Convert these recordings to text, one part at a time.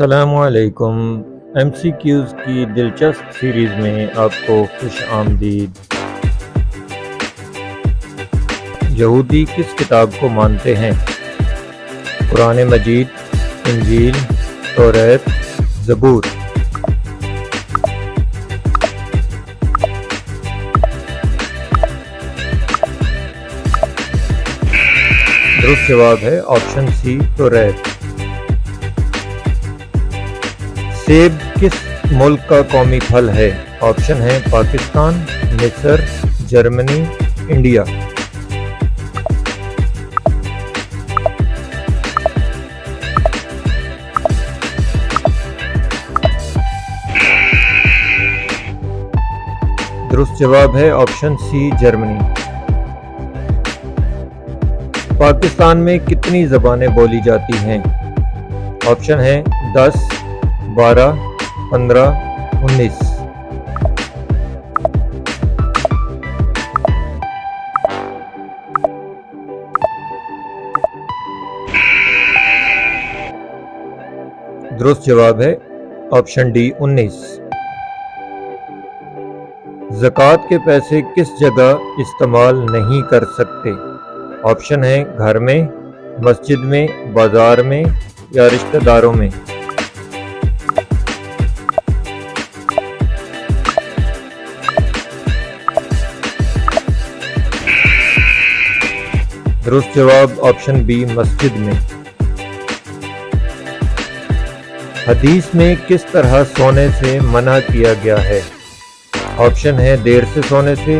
السلام علیکم۔ M C Qs کی دلچسپ سیریز میں آپ کو خوش آمدید۔ یہودی کس کتاب کو مانتے ہیں؟ قرآن مجید، انجیل، توریت، زبور۔ درست جواب ہے آپشن سی، توریت۔ سیب کس ملک کا قومی پھل ہے؟ آپشن ہے پاکستان، مصر، جرمنی، انڈیا۔ درست جواب ہے آپشن سی، جرمنی۔ پاکستان میں کتنی زبانیں بولی جاتی ہیں؟ آپشن ہے 10، 12، 15، 19۔ درست جواب ہے آپشن ڈی، 19۔ زکوٰۃ کے پیسے کس جگہ استعمال نہیں کر سکتے؟ آپشن ہے گھر میں، مسجد میں، بازار میں یا رشتہ داروں میں۔ درست جواب آپشن بی، مسجد میں۔ حدیث میں کس طرح سونے سے منع کیا گیا ہے؟ آپشن ہے دیر سے سونے سے،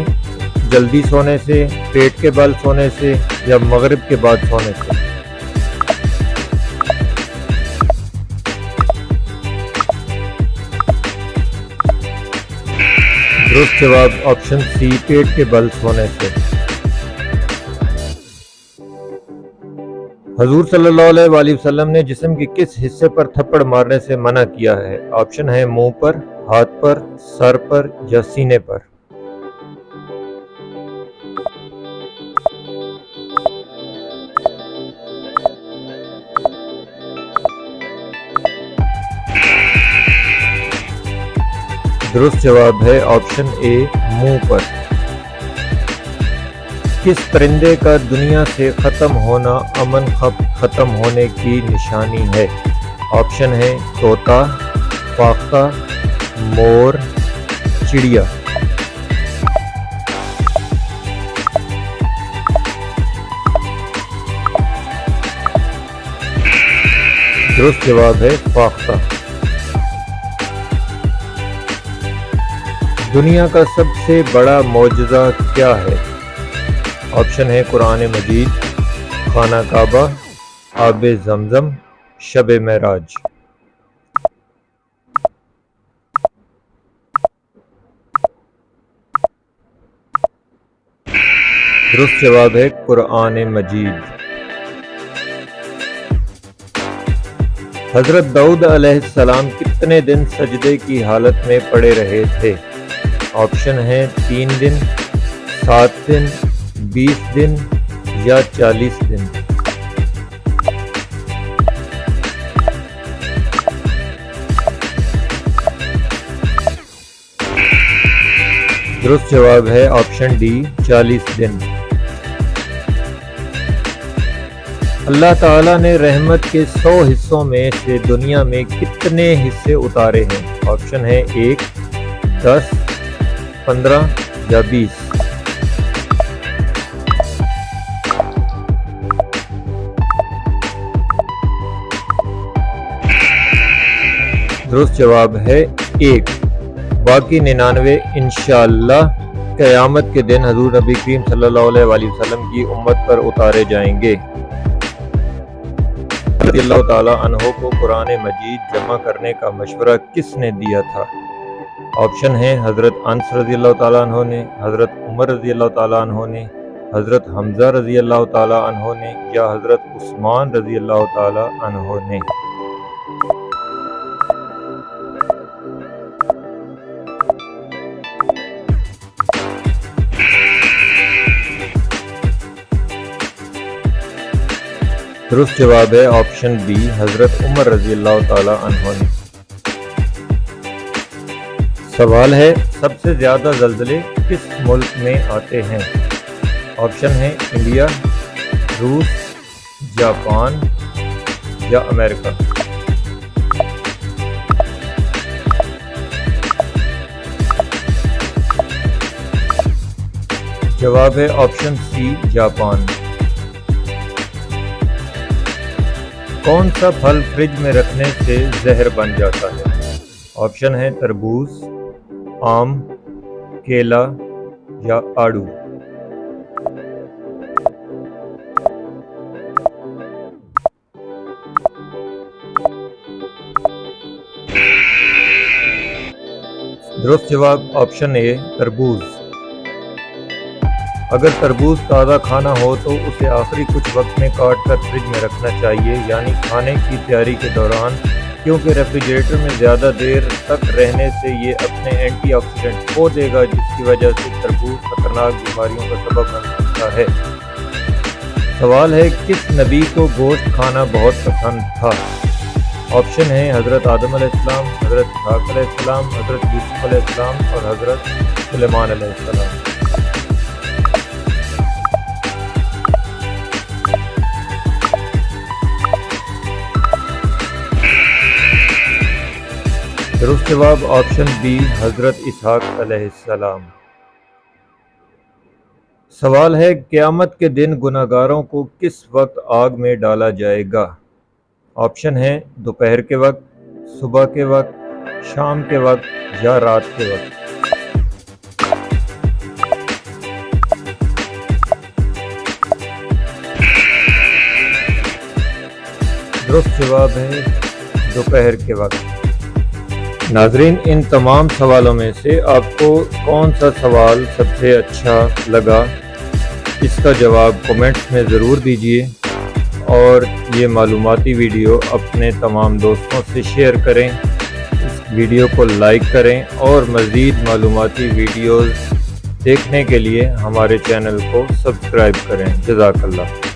جلدی سونے سے، پیٹ کے بل سونے سے یا مغرب کے بعد سونے سے۔ درست جواب آپشن سی، پیٹ کے بل سونے سے۔ حضور صلی اللہ علیہ وآلہ وسلم نے جسم کے کس حصے پر تھپڑ مارنے سے منع کیا ہے؟ آپشن ہے منہ پر، ہاتھ پر، سر پر یا سینے پر۔ درست جواب ہے آپشن اے، منہ پر۔ کس پرندے کا دنیا سے ختم ہونا امن ختم ہونے کی نشانی ہے؟ آپشن ہے طوطا، فاختہ، مور، چڑیا۔ درست جواب ہے فاختہ۔ دنیا کا سب سے بڑا معجزہ کیا ہے؟ آپشن ہے قرآن مجید، خانہ کعبہ، آب زمزم، شب معراج۔ درست جواب ہے قرآن مجید۔ حضرت داؤد علیہ السلام کتنے دن سجدے کی حالت میں پڑے رہے تھے؟ آپشن ہے 3 دن، 7 دن، 20 دن یا 40 دن۔ درست جواب ہے آپشن ڈی، 40 دن۔ اللہ تعالیٰ نے رحمت کے 100 حصوں میں سے دنیا میں کتنے حصے اتارے ہیں؟ آپشن ہے 1، 10، 15 یا 20۔ درست جواب ہے 1۔ باقی 99 انشاءاللہ قیامت کے دن حضور نبی کریم صلی اللہ علیہ وآلہ وسلم کی امت پر اتارے جائیں گے۔ رضی اللہ تعالیٰ عنہ کو قرآن مجید جمع کرنے کا مشورہ کس نے دیا تھا؟ آپشن ہے حضرت انس رضی اللہ تعالیٰ عنہ نے، حضرت عمر رضی اللہ تعالیٰ عنہ نے، حضرت حمزہ رضی اللہ تعالیٰ عنہ نے یا حضرت عثمان رضی اللہ تعالیٰ عنہ نے۔ درست جواب ہے آپشن بی حضرت عمر رضی اللہ تعالیٰ عنہ نے۔ سوال ہے سب سے زیادہ زلزلے کس ملک میں آتے ہیں؟ آپشن ہے انڈیا، روس، جاپان یا امریکہ۔ جواب ہے آپشن سی جاپان۔ کون سا پھل فریج میں رکھنے سے زہر بن جاتا ہے؟ آپشن ہے تربوز، آم، کیلا یا آڑو۔ درست جواب آپشن اے تربوز۔ اگر تربوز تازہ کھانا ہو تو اسے آخری کچھ وقت میں کاٹ کر فریج میں رکھنا چاہیے، یعنی کھانے کی تیاری کے دوران، کیونکہ ریفریجریٹر میں زیادہ دیر تک رہنے سے یہ اپنے اینٹی آکسیڈنٹ کھو دے گا، جس کی وجہ سے تربوز خطرناک بیماریوں کا سبب بن سکتا ہے۔ سوال ہے کس نبی کو گوشت کھانا بہت پسند تھا؟ آپشن ہے حضرت آدم علیہ السلام، حضرت اسحاق علیہ السلام، حضرت یوسف علیہ السلام اور حضرت سلیمان علیہ السلام۔ درست جواب آپشن بی حضرت اسحاق علیہ السلام۔ سوال ہے قیامت کے دن گناہگاروں کو کس وقت آگ میں ڈالا جائے گا؟ آپشن ہے دوپہر کے وقت، صبح کے وقت، شام کے وقت یا رات کے وقت۔ درست جواب ہے دوپہر کے وقت۔ ناظرین، ان تمام سوالوں میں سے آپ کو کون سا سوال سب سے اچھا لگا؟ اس کا جواب کمنٹس میں ضرور دیجیے اور یہ معلوماتی ویڈیو اپنے تمام دوستوں سے شیئر کریں، اس ویڈیو کو لائک کریں اور مزید معلوماتی ویڈیوز دیکھنے کے لیے ہمارے چینل کو سبسکرائب کریں۔ جزاک اللہ۔